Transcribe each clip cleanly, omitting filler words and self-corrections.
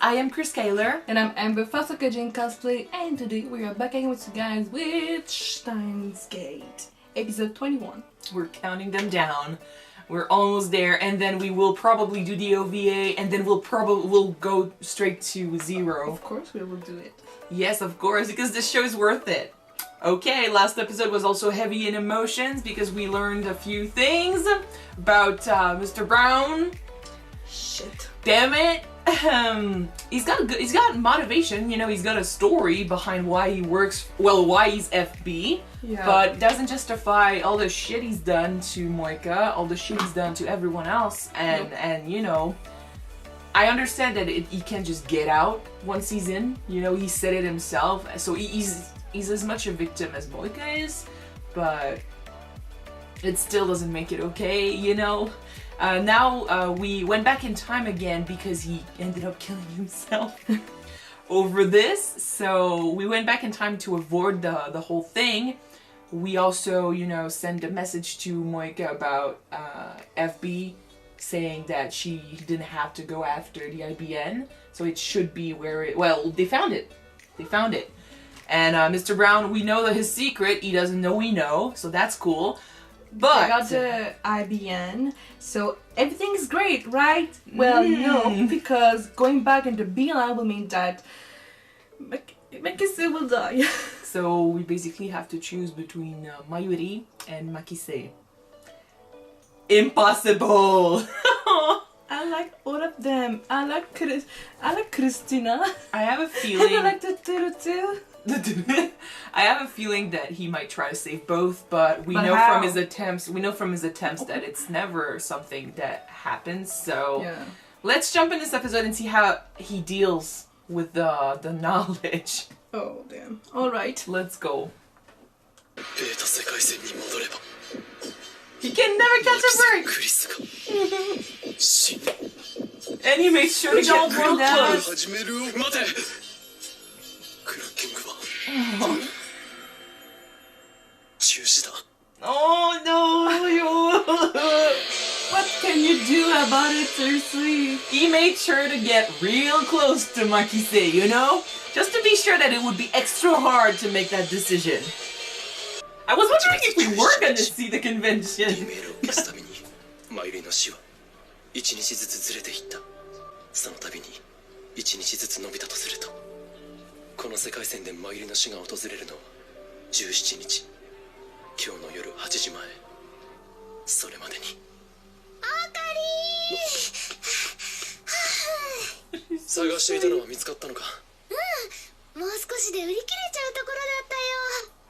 I am Chris Kaler. And I'm Amber Fasokajin Cosplay, and today we are back again with you guys with Steins Gate, episode 21. We're counting them down. We're almost there, and then we will probably do the OVA, and then we'll go straight to 0. Of course we will do it. Yes, of course, because this show is worth it. Okay, last episode was also heavy in emotions because we learned a few things about Mr. Brown. Shit. Damn it. He's got motivation, you know, he's got a story behind why he works, well, why he's FB, but doesn't justify all the shit he's done to Moika, all the shit he's done to everyone else, and you know, I understand that he can't just get out once he's in, you know, he said it himself, so he's as much a victim as Moika is, but it still doesn't make it okay, you know. Now we went back in time again because he ended up killing himself over this. So we went back in time to avoid the whole thing. We also, you know, sent a message to Moika about FB saying that she didn't have to go after the IBN. So it should be where it... Well, they found it. They found it. And Mr. Brown, we know that his secret. He doesn't know we know. So that's cool. But I got the IBN, so everything is great, right? Well, no, because going back into Beeline will mean that Makise will die. So we basically have to choose between Mayuri and Makise. Impossible! I like all of them. I like Christina. I have a feeling. And I like the too. I have a feeling that he might try to save both, but we know from his attempts. We know from his attempts that it's never something that happens. So let's jump in this episode and see how he deals with the knowledge. Oh damn! All right, let's go. He can never catch a break. And he makes sure to get real close. Oh no! What can you do about it, seriously? He made sure to get real close to Makise, you know? Just to be sure that it would be extra hard to make that decision. I was wondering if we were gonna see the convention.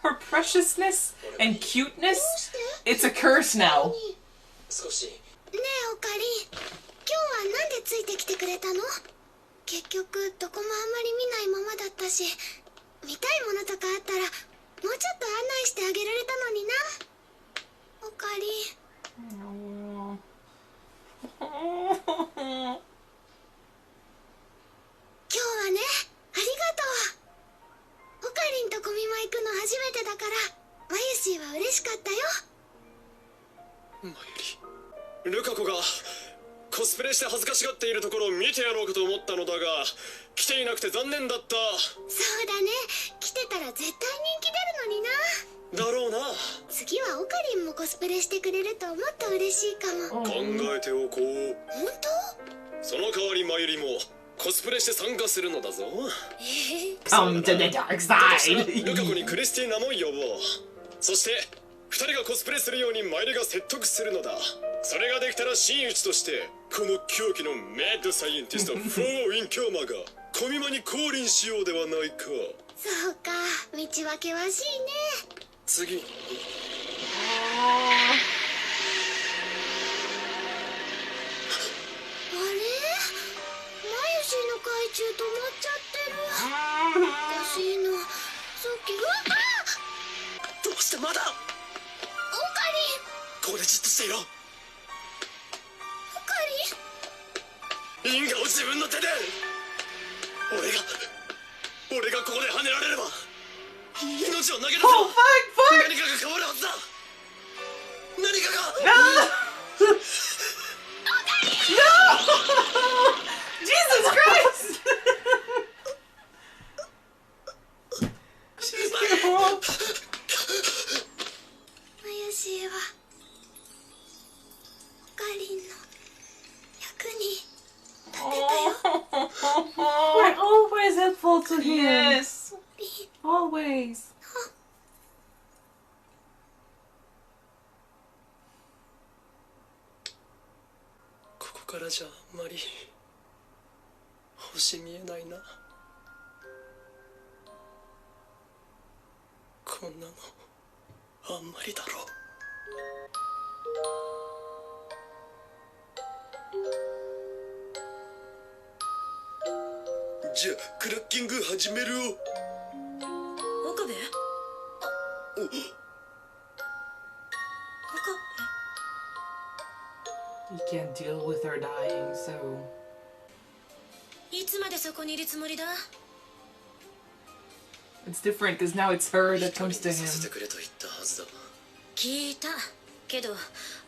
Her preciousness and cuteness? It's a curse now. ねえ、オカリン。今日はなんでついてきてくれたの？結局どこもあんまり見ないままだったし、見たいものとかあったらもうちょっと案内してあげられたのにな。オカリン。今日はね、ありがとう。オカリンとコミマ行くの初めてだから、マユシーは嬉しかったよ。マユリ、ルカ子がコスプレして恥ずかしがっているところを見てやろうかと思ったのだが、来ていなくて残念だった。そうだね、来てたら絶対人気出るのにな。だろうな。次はオカリンもコスプレしてくれるともっと嬉しいかも。考えておこう。本当？その代わりマユリもコスプレして参加するのだぞ。Come to the dark side. ルカ子にクリスティーナも呼ぼう。そして二人がコスプレするようにマユリが説得するのだ。それができたら真打ちとしてこの狂気のメッドサイエンティストフォー・イン・キャーマーがコミマに降臨しようではないか。そうか、道は険しいね。次にあれ？マユシーの懐中止まっちゃってる。おかしいな。さっきどうしてまだ？オカリン。ここでじっとしていろ。オカリン。因果を自分の手で。俺がここで跳ねられれば命を投げ出せば何かが変わるはずだ。何かが。No! No! Jesus Christ! Always. ここからじゃあんまり星見えないな。こんなのあんまりだろう。じゃあクラッキング始めるよ。岡部？お、岡部？ He can't deal with her dying, so いつまでそこにいるつもりだ？ it's different because now it's her 一 that 人 comes に to させて him. くれと言ったはずだ。聞いたけど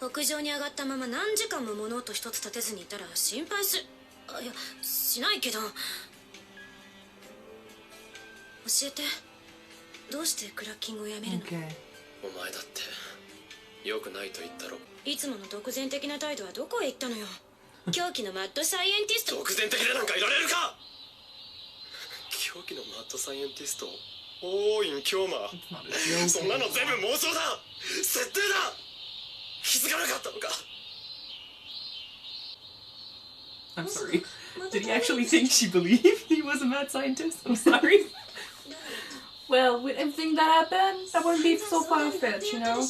屋上に上がったまま何時間も物音一つ立てずにいたら心配いやしないけど。教えて、どうしてクラッキングをやめるの？ Okay. お前だって良くないと言ったろ。いつもの独善的な態度はどこへ行ったのよ。狂気のマッドサイエンティスト。独善的でなんかいられるか。狂気のマッドサイエンティスト、おーいん京馬。 It's not a joke. そんなの全部妄想だ、設定だ。気づかなかったのか。 I'm sorry. Did he actually think she believed he was a mad scientist? I'm sorry. Well, with everything that happened, that wouldn't be so far-fetched, you know?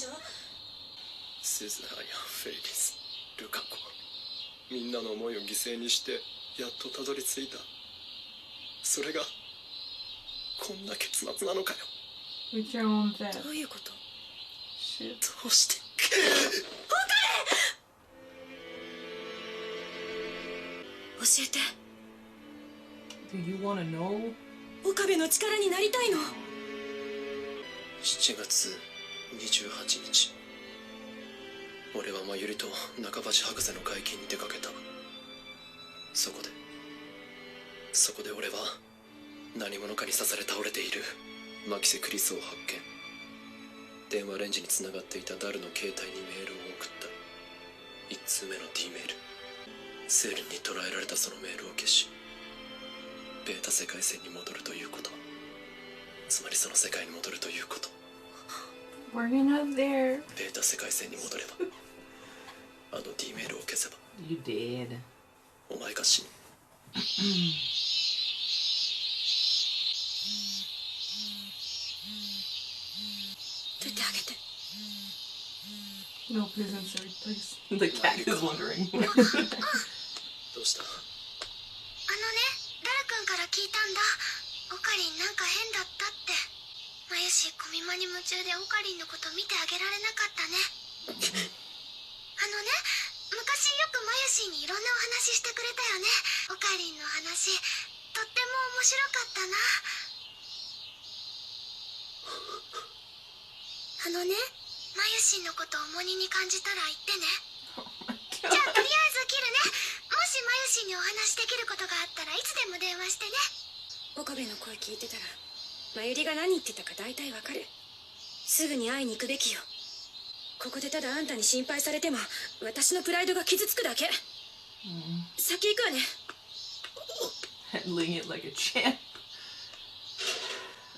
スズハやフェイリス、ルカ子、みんなの思いを犠牲にしてやっとたどり着いた。それがこんな結末なのかよ。 With your own death. どういうこと？ Shit. どうして。教えて。 Do you want to know? 岡部の力になりたいの。7月28日、俺はマユリと中橋博士の会見に出かけた。そこで俺は何者かに刺され倒れているマキセ・クリスを発見。電話レンジにつながっていたダルの携帯にメールを送った。1通目の D メール。セールに捕らえられたそのメールを消し、ベータ世界線に戻るということ。つまりその世界に戻るということ。 We're not there. ベータ世界線に戻れば、あの D メールを消せば You did. お前が死ぬ。出てあげて。 No, please answer it, please. The cat is wondering. どうした。あのね、ダル君から聞いたんだ。オカリンなんか変だったって。マユシコミマに夢中でオカリンのこと見てあげられなかったね。あのね、昔よくマユシにいろんなお話してくれたよね。オカリンの話、とっても面白かったな。あのね、マユシのこと重荷に感じたら言ってね。じゃあとりあえず切るね。もしマユシにお話できることがあったらいつでも電話してね。岡部の声聞いてたらマユリが何言ってたか大体わかる。すぐに会いに行くべきよ。ここでただあんたに心配されても私のプライドが傷つくだけ。先行くわね。 Handling it like a champ.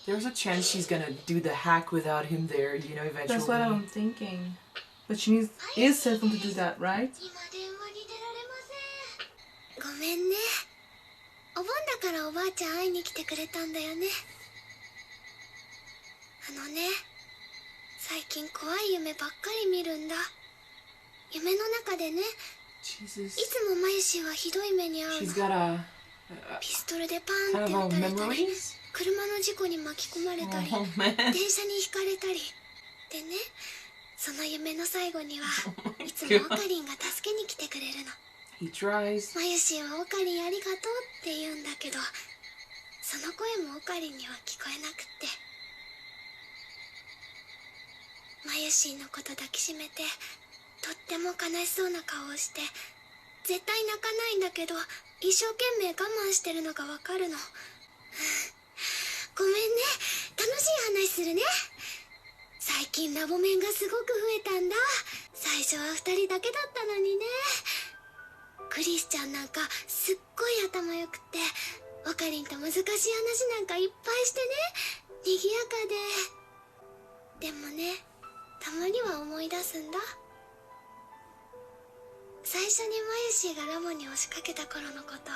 There's a chance she's gonna do the hack without him there, you know, eventually. That's what I'm thinking. But she is certain to do that, right? 今電話に出られません。ごめんね。お盆だからおばあちゃん会いに来てくれたんだよね。あのね、最近怖い夢ばっかり見るんだ。夢の中でね、い Jesus. つもマユシはひどい目に遭う She's の。 got a ピストルでパーン kind って of 撃たれたり、 memories. 車の事故に巻き込まれたり、 Oh man. 電車にひかれたり。でね、その夢の最後には、いつもオカリンが助けに来てくれるの。 He tries. マユシはオカリンありがとうって言うんだけど、その声もオカリンには聞こえなくって。マユシのこと抱きしめて、とっても悲しそうな顔をして、絶対泣かないんだけど、一生懸命我慢してるのがわかるの。ごめんね、楽しい話するね。最近ラボメンがすごく増えたんだ。最初は2人だけだったのにね。クリスちゃんなんかすっごい頭良くて、オカリンと難しい話なんかいっぱいしてね。賑やかで、でもね、たまには思い出すんだ。最初にマユシーがラボに押しかけた頃のこと。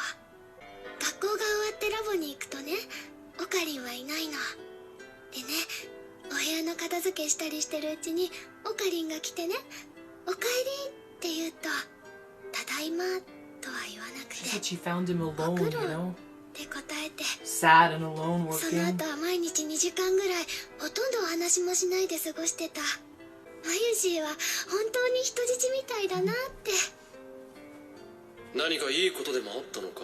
学校が終わってラボに行くとね、オカリンはいないの。でね、お部屋の片付けしたりしてるうちにオカリンが来てね、おかえりって言うと、ただいまとは言わなくて、 She said she found him alone, you know? って答えて、 Sad and alone その working. 後は毎日2時間ぐらいほとんどお話もしないで過ごしてた。マユシーは本当に人質みたいだなって。何かいいことでもあったのか？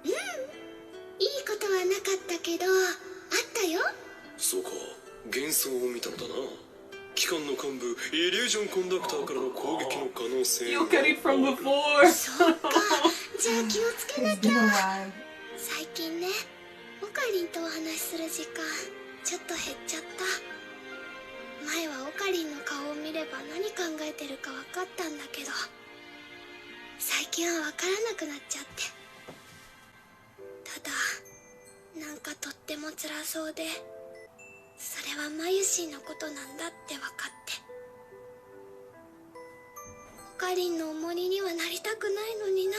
いいことはなかったけど、あったよ。そうか、幻想を見たのだな。機関の幹部イリュージョンコンダクターからの攻撃の可能性 You get it from before. そうか、じゃあ気をつけな It's き been a ゃ。 while. 最近ね、オカリンとお話しする時間ちょっと減っちゃった。前はオカリンの顔を見れば何考えてるか分かったんだけど、最近は分からなくなっちゃって。ただなんかとっても辛そうで、それはマユシーのことなんだって分かって。オカリンの重荷にはなりたくないのにな。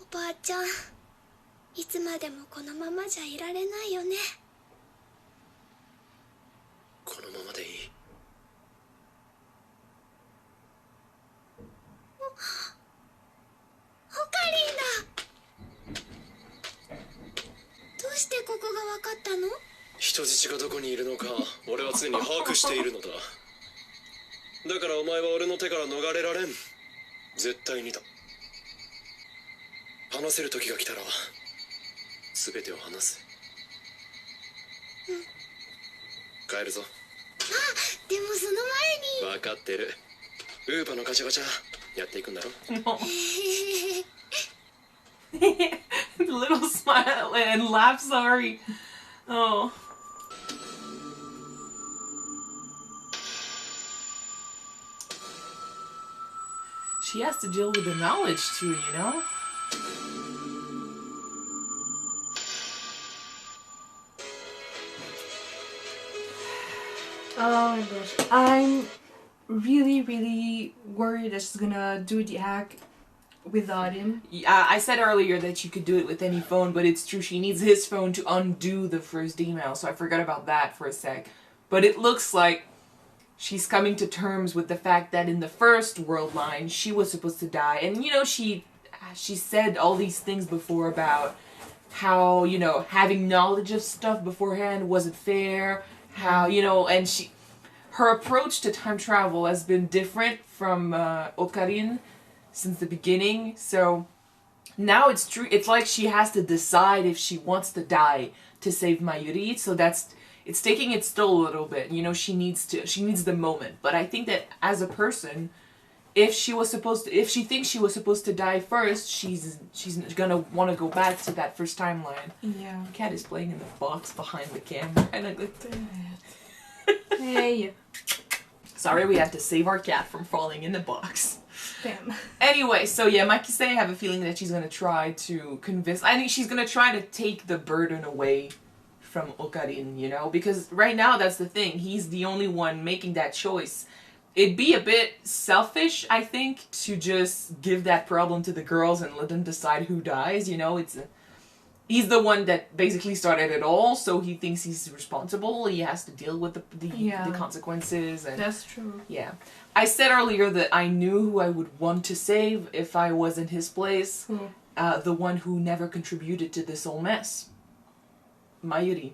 おばあちゃん、いつまでもこのままじゃいられないよね。このままでいい。オカリンだ。どうしてここが分かったの？人質がどこにいるのか俺は常に把握しているのだ。だからお前は俺の手から逃れられん。絶対にだ。話せる時が来たら全てを話す。帰るぞ。でもその前に。分かってる。ウーパのガチャガチャやっていくんだろ。Little smile and laugh, sorry. Oh. She has to deal with the knowledge too, you know? Oh my gosh, I'm really worried that she's gonna do the hack without him. Yeah, I said earlier that you could do it with any phone, but it's true. She needs his phone to undo the first email, so I forgot about that for a sec. But it looks like she's coming to terms with the fact that in the first world line, she was supposed to die. And, you know, she said all these things before about how, you know, having knowledge of stuff beforehand wasn't fair. How, you know, and her approach to time travel has been different from Okarin since the beginning. So now it's true. It's like she has to decide if she wants to die to save Mayuri. So it's taking its toll a little bit. You know, she needs the moment. But I think that as a person, if she thinks she was supposed to die first, she's gonna want to go back to that first timeline. Yeah. The cat is playing in the box behind the camera. I like Hey. Sorry, we had to save our cat from falling in the box. Damn. Anyway, so yeah, Makise, I have a feeling that she's gonna try to convince. I think she's gonna try to take the burden away from Okarin, you know, because right now that's the thing. He's the only one making that choice. It'd be a bit selfish, I think, to just give that problem to the girls and let them decide who dies. You know, he's the one that basically started it all, so he thinks he's responsible. He has to deal with the consequences. And that's true. yeah, I said earlier that I knew who I would want to save if I was in his place. The one who never contributed to this whole mess. Mayuri.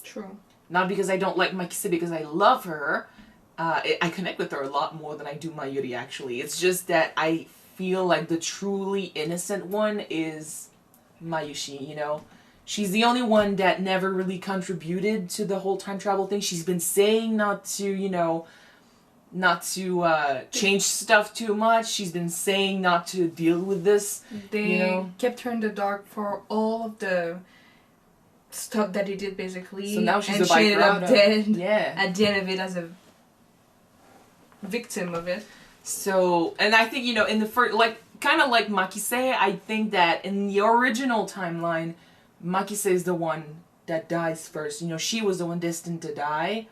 True. Not because I don't like Makise, because I love her. I connect with her a lot more than I do Mayuri, actually. It's just that I feel like the truly innocent one is Mayushi, you know? She's the only one that never really contributed to the whole time travel thing. She's been saying not to, you know, not to change stuff too much. She's been saying not to deal with this. They kept her in the dark for all of the stuff that he did, basically. So now she's and a she ended up dead at the end of it as a victim of it. So, and I think, you know, in the first, like, kind of like Makise, I think that in the original timeline, Makise is the one that dies first. You know, she was the one destined to die.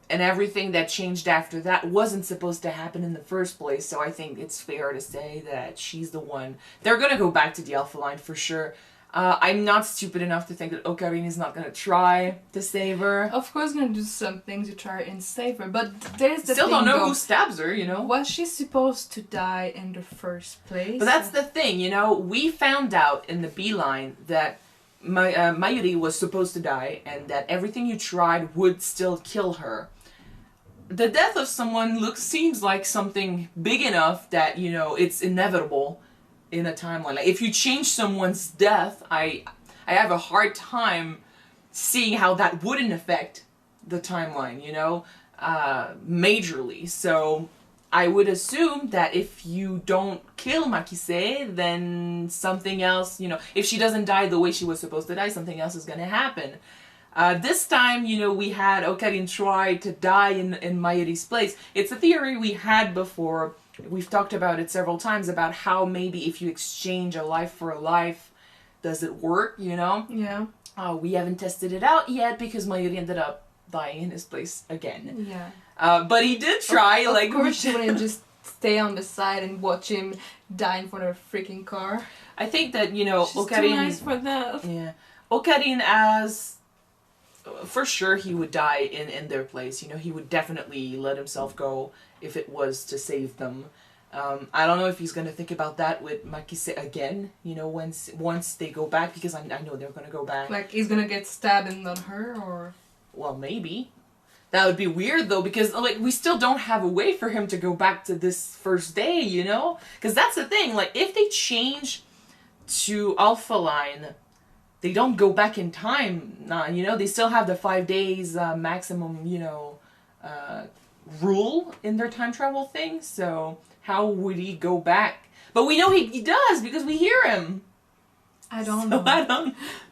And everything that changed after that wasn't supposed to happen in the first place. So I think it's fair to say that she's the one. They're going to go back to the Alpha line for sure. I'm not stupid enough to think that Okarin is not going to try to save her. Of course, going to do something to try and save her. But there's the Still thing, don't know though. who stabs her, you know. Was she supposed to die in the first place? But that's the thing, you know. We found out in the B line that Mayuri was supposed to die and that everything you tried would still kill her. The death of someone seems like something big enough that, you know, it's inevitable in a timeline. Like, if you change someone's death, I have a hard time seeing how that wouldn't affect the timeline, you know, majorly. So I would assume that if you don't kill Makise, then something else, you know, if she doesn't die the way she was supposed to die, something else is going to happen. This time, you know, we had Okarin try to die in Mayuri's place. It's a theory we had before. We've talked about it several times about how maybe if you exchange a life for a life, does it work, you know? Yeah. We haven't tested it out yet because Mayuri ended up dying in his place again. Yeah. But he did try, Of course, she wouldn't just stay on the side and watch him die in front of a freaking car. I think that, you know, She's Okarin... too nice for that. Yeah. Okarin as... For sure he would die in their place. You know, he would definitely let himself go if it was to save them. I don't know if he's going to think about that with Makise again, you know, once they go back, because I know they're going to go back. Like, he's going to get stabbed and not her, or... Well, maybe. That would be weird, though, because, like, we still don't have a way for him to go back to this first day, you know? Because that's the thing, like, if they change to Alpha Line... They don't go back in time, you know, they still have the 5 days maximum, you know, rule in their time travel thing, so how would he go back? But we know he does, because we hear him. I don't know.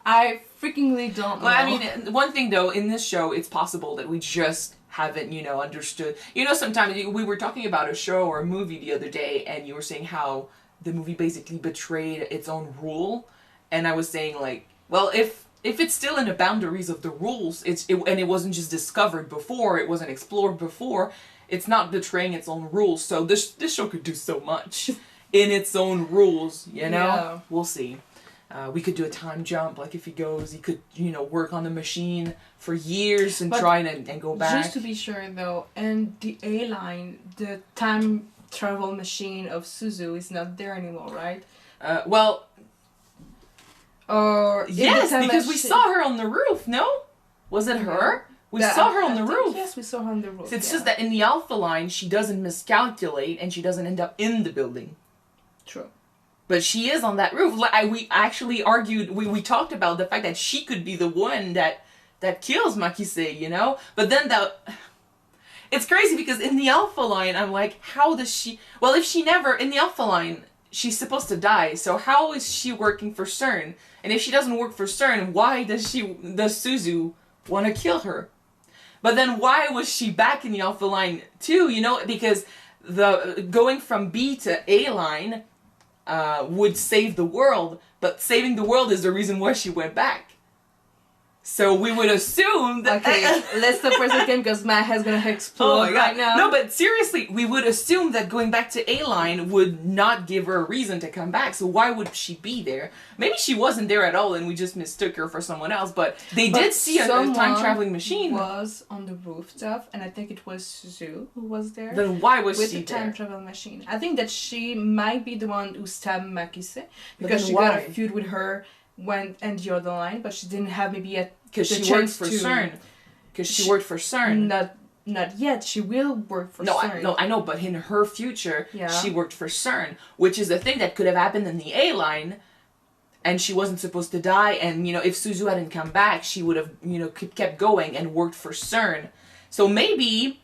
I freakingly don't know. Well, I mean, one thing, though, in this show, it's possible that we just haven't, you know, understood. You know, sometimes we were talking about a show or a movie the other day, and you were saying how the movie basically betrayed its own rule, and I was saying, like, well, if it's still in the boundaries of the rules, and it wasn't just discovered before, it wasn't explored before, it's not betraying its own rules. So this show could do so much in its own rules, you know? Yeah. We'll see. We could do a time jump, like if he could, you know, work on the machine for years and try and go back. Just to be sure, though, in the A line, the time travel machine of Suzu is not there anymore, right? Well... Or yes, because we saw her on the roof, no? Was it her? We saw her on the roof. Yes, we saw her on the roof. It's just that in the Alpha line, she doesn't miscalculate and she doesn't end up in the building. True. But she is on that roof. We actually argued, we talked about the fact that she could be the one that kills Makise, you know? But then it's crazy because in the Alpha line, I'm like, how does she... Well, if she never... In the Alpha line... She's supposed to die, so how is she working for CERN? And if she doesn't work for CERN, why does Suzu want to kill her? But then why was she back in the Alpha line too? You know, because going from B to A line would save the world, but saving the world is the reason why she went back. So we would assume that... Okay, let's stop for a second because my head's gonna explode right now. No, but seriously, we would assume that going back to A-Line would not give her a reason to come back. So why would she be there? Maybe she wasn't there at all and we just mistook her for someone else. But they did see a time-traveling machine. Was on the rooftop, and I think it was Suzu who was there. Then why was she there? With the time-travel machine. I think that she might be the one who stabbed Makise. Because she got a feud with her went and the other line, but she didn't have maybe yet because she worked for CERN. Because she worked for CERN. Not yet. She will work for CERN. No, I know, but in her future, she worked for CERN, which is a thing that could have happened in the A line, and she wasn't supposed to die. And you know, if Suzu hadn't come back, she would have kept going and worked for CERN. So maybe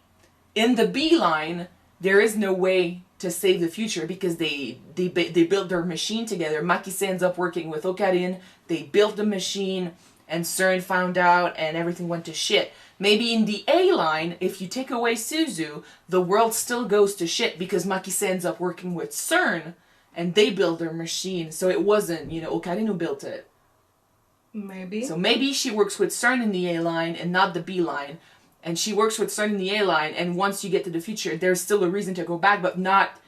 in the B line, there is no way to save the future because they built their machine together. Makise ends up working with Okarin. They built the machine, and CERN found out, and everything went to shit. Maybe in the A line, if you take away Suzu, the world still goes to shit because Makise ends up working with CERN, and they build their machine. So it wasn't, Okarin who built it. Maybe. So maybe she works with CERN in the A line and not the B line. And she works with CERN in the A line, and once you get to the future, there's still a reason to go back, but not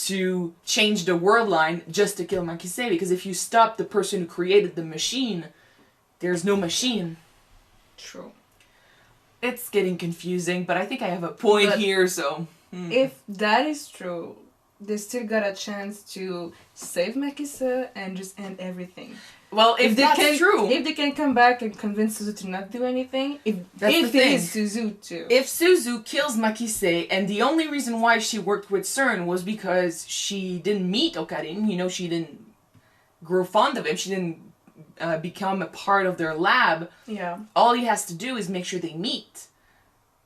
to change the world line just to kill Makise. Because if you stop the person who created the machine, there's no machine. True. It's getting confusing, but I think I have a point here, so... If that is true, they still got a chance to save Makise and just end everything. Well, if that's true... If they can come back and convince Suzu to not do anything, if it is Suzu too. If Suzu kills Makise, and the only reason why she worked with CERN was because she didn't meet Okarin, you know, she didn't grow fond of him, she didn't become a part of their lab, all he has to do is make sure they meet.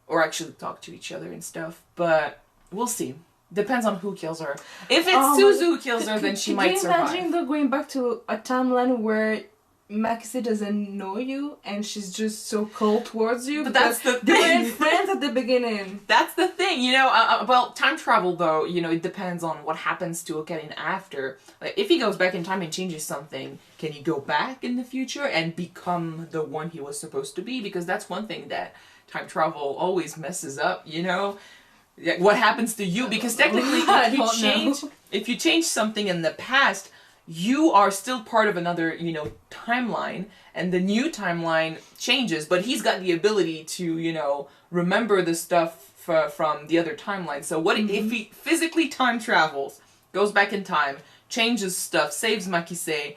Or actually talk to each other and stuff. But we'll see. Depends on who kills her. If it's Suzu who kills her, then she might survive. Can you imagine though going back to a timeline where Makise doesn't know you and she's just so cold towards you? But that's the thing. They were friends at the beginning. That's the thing, you know. Well, time travel though, you know, it depends on what happens to Okarin after. Like, if he goes back in time and changes something, can he go back in the future and become the one he was supposed to be? Because that's one thing that time travel always messes up, you know? What happens to you? Because technically, if you change something in the past, you are still part of another, you know, timeline, and the new timeline changes, but he's got the ability to, you know, remember the stuff from the other timeline. So what if he physically time travels, goes back in time, changes stuff, saves Makise,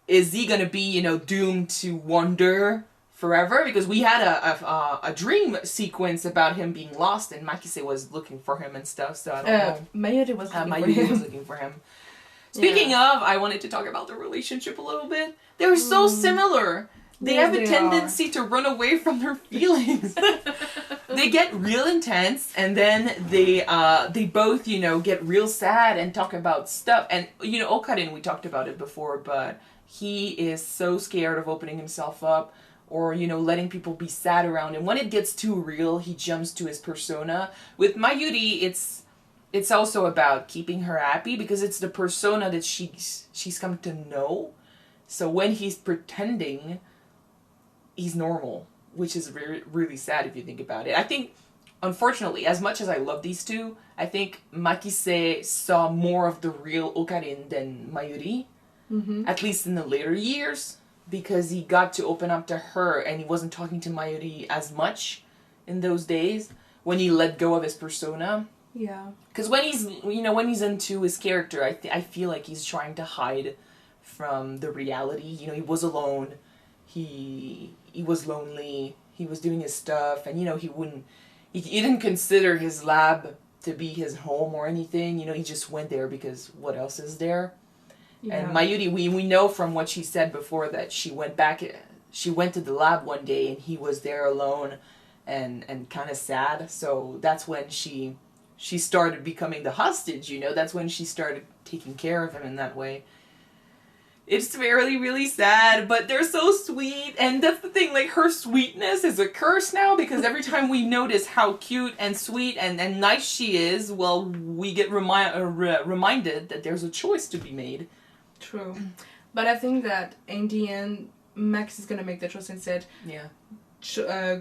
is he gonna be, you know, doomed to wander forever? Because we had a dream sequence about him being lost, and Makise was looking for him and stuff, so I don't know. Mayuri was looking for him. Speaking of, I wanted to talk about the relationship a little bit. They're so similar. They have a tendency to run away from their feelings. They get real intense, and then they both, you know, get real sad and talk about stuff. And, you know, Okarin, we talked about it before, but he is so scared of opening himself up or, you know, letting people be sad around him. When it gets too real, he jumps to his persona. With Mayuri, it's also about keeping her happy because it's the persona that she's come to know. So when he's pretending, he's normal, which is really sad if you think about it. I think, unfortunately, as much as I love these two, I think Makise saw more of the real Okarin than Mayuri, at least in the later years, because he got to open up to her and he wasn't talking to Mayuri as much in those days when he let go of his persona. Yeah. Because when he's into his character, I feel like he's trying to hide from the reality. You know, he was alone. He was lonely. He was doing his stuff, and you know, he didn't consider his lab to be his home or anything. You know, he just went there because what else is there? Yeah. And Mayuri, we know from what she said before that she went to the lab one day and he was there alone and kind of sad. So that's when she started becoming the hostage, you know. That's when she started taking care of him in that way. It's really, really sad, but they're so sweet. And that's the thing, like, her sweetness is a curse now, because every time we notice how cute and sweet and nice she is, well, we get reminded that there's a choice to be made. True. But I think that in the end, Max is gonna make the choice and said,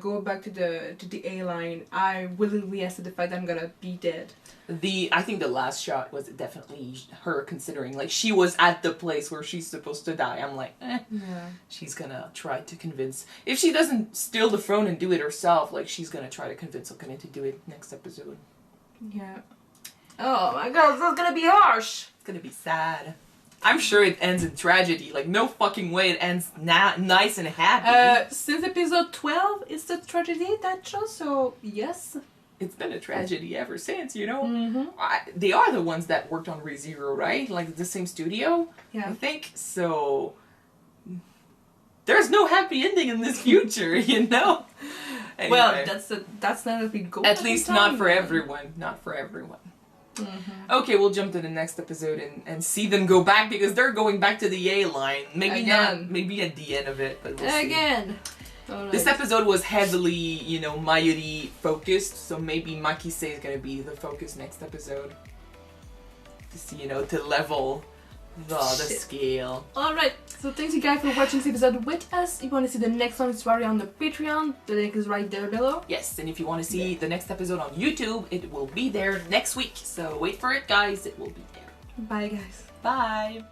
go back to the A line. I willingly accept the fact that I'm gonna be dead. I think the last shot was definitely her considering, like, she was at the place where she's supposed to die. I'm like, she's gonna try to convince. If she doesn't steal the throne and do it herself, like, she's gonna try to convince Okarin to do it next episode. Yeah. Oh my god, this is gonna be harsh. It's gonna be sad. I'm sure it ends in tragedy. Like, no fucking way it ends nice and happy. Since episode 12, it's the tragedy that show, so yes. It's been a tragedy ever since, you know? They are the ones that worked on ReZero, right? Like, the same studio, I think. So, there's no happy ending in this future, you know? Anyway, well, that's not a big goal. At least not for everyone. Not for everyone. Okay, we'll jump to the next episode and see them go back, because they're going back to the A line. Maybe not, maybe at the end of it, but we'll see. Again. Right. This episode was heavily, you know, Mayuri focused, so maybe Makise is gonna be the focus next episode. To see, you know, to level the scale. Alright, so thanks you guys for watching this episode with us. If you want to see the next one, it's already on the Patreon. The link is right there below. Yes, and if you want to see the next episode on YouTube, it will be there next week. So wait for it, guys. It will be there. Bye, guys. Bye.